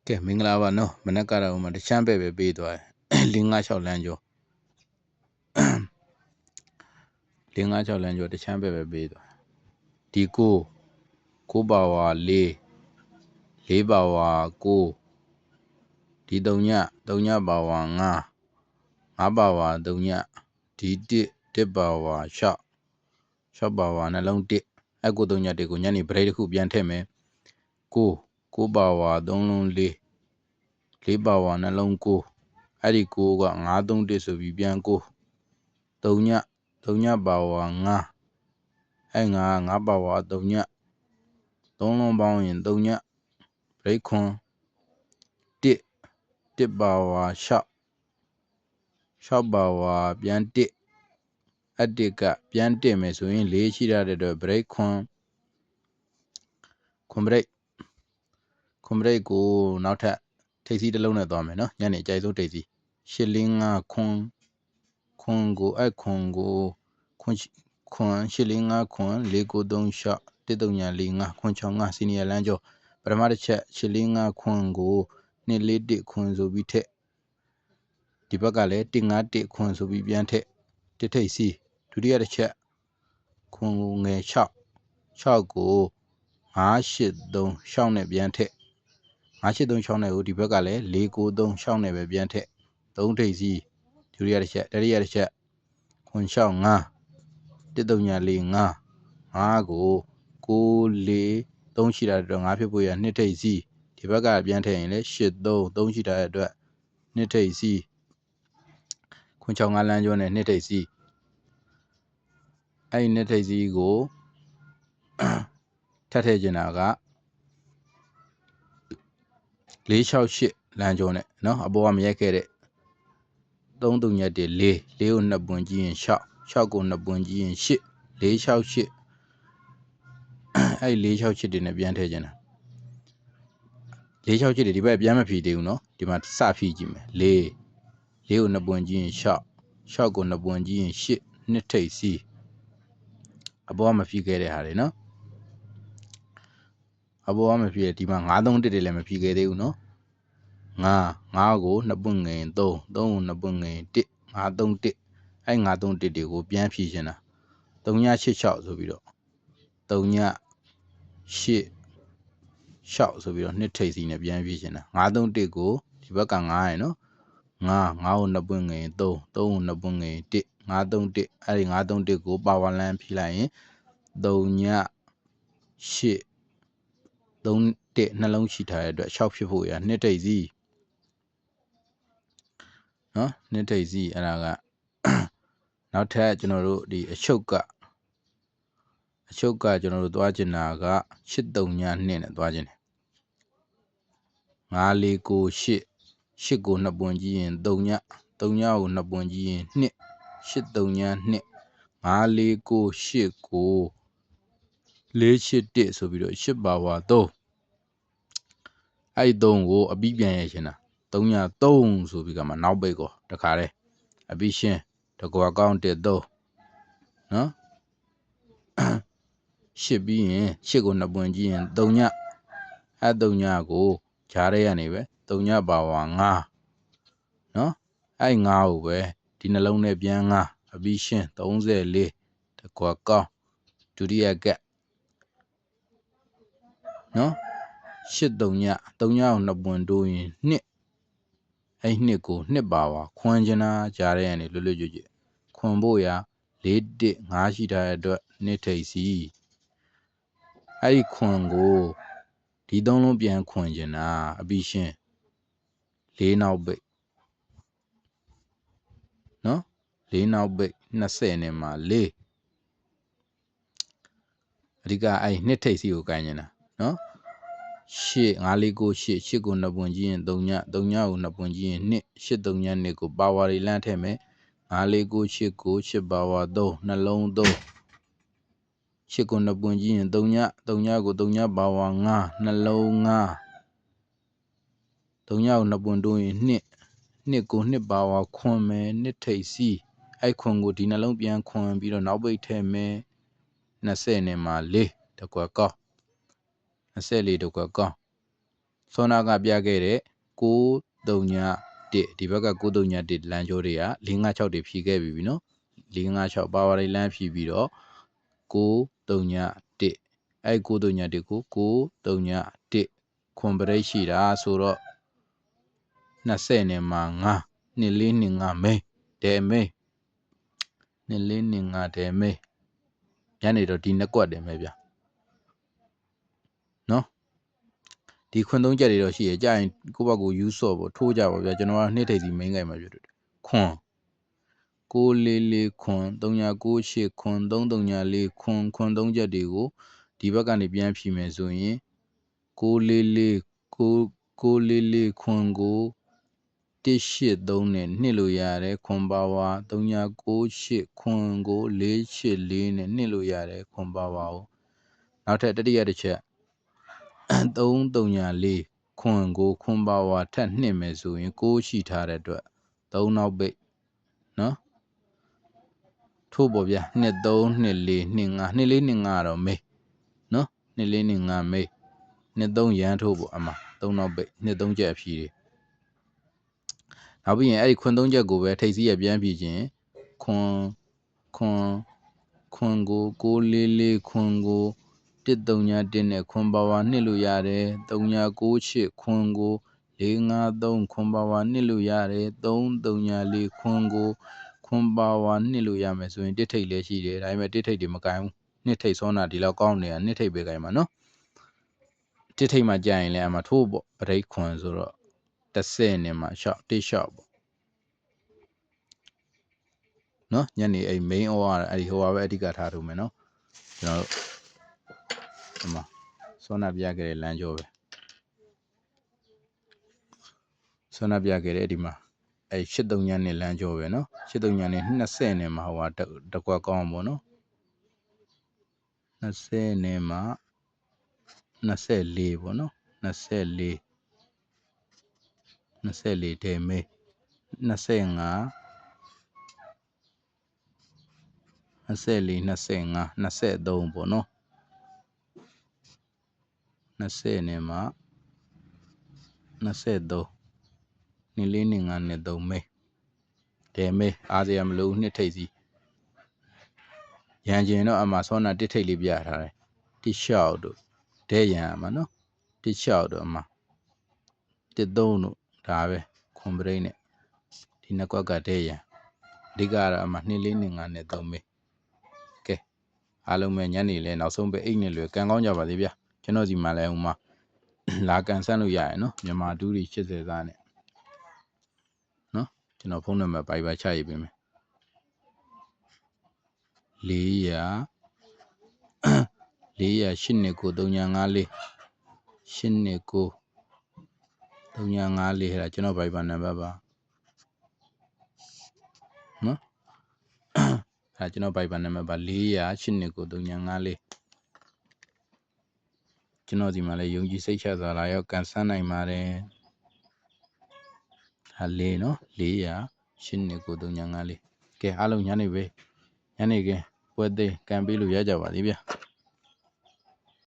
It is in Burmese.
ကဲမင်္ဂလာပါနော်မနက်ကတော့မှတချမ်းပဲပေးသွားတယ်556လမ်းကျော်556လမ်းကျော်တချမ်းပဲပေးသွားဒီကိုပါဝါ4ပါဝါ9ဒီ3ညပါဝါ5ပါဝါ3ညဒီ1ပါဝါ6ပါဝါနှလုံး1အဲ့ကို3ည1ကိုညနေဘရိတ်တစ်ခုပြန်ထည့်မယ်9ပါဝါ3လုံး4ပါဝါနှလုံး9အဲ့ဒီ9က931ဆိုပြီးပြန်3ညပါဝါ5အဲ့5ပါဝါ3ည3လုံးပေါင်းရင်3ညဘရိတ်ခွန်1ပါဝါ6ပါဝါပြန်1အ1ကပြန်1မယ်ဆိုရင်4ရှိရတဲ့အတွက်ဘရိတ်ခွန်ဘရိတ်ကိုနောက်ထပ်ထိပ်စီးတစ်လုံးနဲ့သွားမယ်နော်ညနေအကြိုက်ဆုံးထိပ်စီး845ခွန်ကိုအဲ့ခွန်845ခွန်4936 1345ခွန်65စီနီယာလမ်းကျော်ပထမတစ်ချက်845ခွန်ကို241ခွန်ဆိုပြီးထက်ဒီဘက်ကလည်း151ခွန်ဆိုပြီးပြန်ထက်တစ်ထိပ်စီးဒုတိယတစ်ချက်ခွန်ငယ်6ကို983နဲ့ပြန်ထက်983နဲ့ကိုဒီဘက်ကလည်း493နဲ့ပဲပြန်ထက်3ထိပ်စီးဒုတိယတစ်ချက်တတိယတစ်ချက်ခွန်65 1345 5ကို943ရှိတာအတွက်5ဖြစ်ဖို့ရ2ထိပ်စီးဒီဘက်ကပြန်ထည့်ရင်လည်း83ရှိတာအတွက်2ထိပ်စီးခွန်65လမ်းကျော်နဲ့2ထိပ်စီးအဲ့ဒီ2ထိပ်စီးကိုထပ်ထည့်ကျင်တာက468လမ်းကျော်နဲ့နော်အပေါ်ကမရိုက်ခဲ့တဲ့3 ည1 4ကို2ပွင့်ကြည့်ရင်6ကို2ပွင့်ကြည့်ရင်8 468အဲ့468တွေနဲ့ပြန်ထည့်ကျင်တာ468တွေဒီဘက်ပြန်မဖြီးသေးဘူးနော်ဒီမှာစဖြီးကြည့်မယ်4ကို2ပွင့်ကြည့်ရင်6ကို2ပွင့်ကြည့်ရင်8 2ထိပ်စီးအပေါ်ကမဖြီးခဲ့တဲ့ဟာတွေနော်အပေါ်ကမဖြီးတဲ့ဒီမှာ931တွေလည်းမဖြီးခဲ့သေးဘူးနော်5ကို2ပွင့်ငယ်ရင်3ကို2ပွင့်ငယ်ရင်1 531အဲ့531တွေကိုပြန်ဖြီးရှင်တာ3ည86ဆိုပြီးတော့3ည86ဆိုပြီးတော့2ထိပ်စီးနဲ့ပြန်ဖြီးရှင်တာ531ကိုဒီဘက်က9ရယ်နော်5ကို2ပွင့်ငယ်ရင်3ကို2ပွင့်ငယ်ရင်1 531အဲ့ဒီ531ကိုပါဝါလမ်းဖြီးလိုက်ရင်3ည8 3 နှလုံးရှိထားတဲ့အတွက်6ဖြစ်ဖို့ရ2ထိပ်စီးနော်2ထိပ်စီးအဲ့ဒါကနောက်ထပ်ကျွန်တော်တို့ဒီအချုပ်ကကျွန်တော်တို့သွားကျင်တာက83ည2နဲ့သွားကျင်တယ်9498ကို2ပွင့်ကြည့်ရင်3ညကို2ပွင့်ကြည့်ရင်2 83ည2 9498ကို481ဆိုပြီးတော့8ပါဝါ3အဲ့ဒီ3ကိုအပြီးပြန်ရရှင်တာ3ည3ဆိုပြီးကမှနောက်ပိတ်ကောတခါတည်းအပြီးရှင်းတကွာကောင်း1 3နော်8ပြီးရင်8ကို2ပွင့်ကြည့်ရင်3ညအဲ့3ညကိုဂျားရဲကနေပဲ3ညပါဝါ5နော်အဲ့5ကိုပဲဒီနှလုံးနဲ့ပြန်5အပြီးရှင်း34တကွာကောင်းဒုတိယကက်နော်83ည3ညကို2ပွင့်တိုးရင်2အဲ့2ကို2ပါဝါခွန်ကျင်တာကြားရဲကနေလွတ်ကျွတ်ခွန်ဖို့ရ415ရှိထားတဲ့အတွက်2ထိပ်စီးအဲ့ဒီခွန်ကိုဒီ3လုံးပြန်ခွန်ကျင်တာအပြီးရှင်း4နောက်ပိတ်နော်4နောက်ပိတ်20နဲ့မှာ4အဓိကအဲ့2ထိပ်စီးကိုကိုင်းကျင်တာနော်8 5498ကို2ပွင့်ကြည့်ရင်3ညကို2ပွင့်ကြည့်ရင်2 83ည2ကိုပါဝါတွေလမ်းထည့်မယ်5498ကို8ပါဝါ3နှလုံး3 8ကို2ပွင့်ကြည့်ရင်3ညကို3ညပါဝါ5နှလုံး5 3ညကို2ပွင့်တိုးရင်2ကို2ပါဝါခွန်မယ်2ထိပ်စီးအဲ့ခွန်ကိုဒီနှလုံးပြန်ခွန်ပြီးတော့နောက်ပိတ်ထည့်မယ်20နဲ့မှာ4တကွက်ကောင်း24တကွက်ကောင်း စောနာကပြခဲ့တဲ့931ဒီဘက်က931လမ်းကြောတွေက456တွေဖြည့်ခဲ့ပြီနော်456ပါဝါတွေလမ်းဖြည့်ပြီးတော့931အဲ့931ကို931ခွန်ပရိတ်ရှိတာဆိုတော့20နဲ့မှာ9 2425မိန်ဒဲမိန်2425ဒဲမိန်ညနေတော့ဒီနှစ်ကွက်တယ်မယ်ဗျနော်ဒီခွန်းသုံးချက်တွေတော့ရှိရကြရင်ကိုယ့်ဘက်ကိုယူဆော့ပေါ့ထိုးကြပါဗျာကျွန်တော်ကနှစ်ထိပ်စီမိန်ကြိုင်မှာပြတယ်ခွန်း944ခွန်း3998ခွန်း334ခွန်းခွန်းသုံးချက်တွေကိုဒီဘက်ကနေပြန်ဖြည့်မယ်ဆိုရင်944ခွန်းကို183နဲ့နှစ်လို့ရတယ်ခွန်ပါဝါ3998ခွန်ကို484နဲ့နှစ်လို့ရတယ်ခွန်ပါဝါကိုနောက်ထပ်တတိယတစ်ချက်334ခွန်ကိုခွန်ပါဝါထပ်နှစ်မယ်ဆိုရင်6ရှိထားတဲ့အတွက်3နောက်ပိတ်နော်ထို့ပေါ့ဗျာ2324 25 2425တော့မေးနော်2425မေး23ရန်ထို့ပေါ့အမ3နောက်ပိတ်23ချက်အဖြီးတွေနောက်ပြီးရင်အဲ့ဒီခွန်း3ချက်ကိုပဲထိပ်စီးရပြန်ဖြည့်ခြင်းခွန်ကို944ခွန်ကို131နဲ့ခွန်ပါဝါနှစ်လို့ရတယ်3998ခွန်ကို453ခွန်ပါဝါနှစ်လို့ရတယ်334ခွန်ကိုခွန်ပါဝါနှစ်လို့ရမယ်ဆိုရင်တစ်ထိပ်လည်းရှိတယ်ဒါပေမဲ့တစ်ထိပ်တွေမကိုင်ဘူးနှစ်ထိပ်စောနာဒီလောက်ကောင်းနေတာနှစ်ထိပ်ပဲကိုင်မှာနော်တစ်ထိပ်မှာကြာရင်လည်းအမှထိုးပေါ့ပရိတ်ခွန်ဆိုတော့30နဲ့မှရှော့တိရှော့ပေါ့နော်ညနေအဲ့ main order အဲ့ဒီဟိုပါပဲအဓိကထားထုတ်မယ်နော်ကျွန်တော်တို့ဒီမှာစောနာပြခဲ့တဲ့လမ်းကြောပဲစောနာပြခဲ့တဲ့ဒီမှာအဲ့83ညနဲ့လမ်းကြောပဲနော်83ညနဲ့20နဲ့မှာဟိုဟာတကွက်ကောင်းပေါ့နော်20နဲ့မှာ24ပေါ့နော်24တဲမေး25 24 25 23ပေါ့နော်20နဲ့မှာ23နေလေးနေ5နဲ့3မေးဒဲမေးအားစရာမလိုနှစ်ထိပ်စီရန်ကျင်တော့အမှစောနာတစ်ထိပ်လေးပြထားတယ်တိလျှောက်တို့ဒဲရန်အမှနော်တိလျှောက်တို့အမှတစ်သုံးတို့ဒါပဲခွန်ပရိတ်နဲ့ဒီနှစ်ကွက်ကဒဲရန်အဓိကတော့အမှ2425နဲ့3မေးကဲအားလုံးပဲညနေလဲနောက်ဆုံးပဲအိတ်နဲ့လွယ်ကန်ကောင်းကြပါသေးဗျာကျွန်တော်စီမှာလဲဟိုမှာလာကန်ဆန်းလို့ရရနော်မြန်မာတူးတွေ80စားနဲ့နော်ကျွန်တော်ဖုန်းနံပါတ်ပိုက်ပါချရေးပေးမယ်400 8293954 8293954အဲ့ဒါကျွန်တော်ပိုက်ပါနံပါတ်ပါနော်အဲ့ကျွန်တော်ပိုက်ပါနံပါတ်ပါ400 8293954ကျွန်တော်ဒီမှာလဲယုံကြည်စိတ်ချစွာလာရောက်ကန်ဆန်းနိုင်ပါတယ်ဟာလေးနော်400 8293954ကဲအားလုံးညနေပဲညနေခင်းပွဲသိမ်းကန်ပေးလို့ရကြပါသေးဗျာ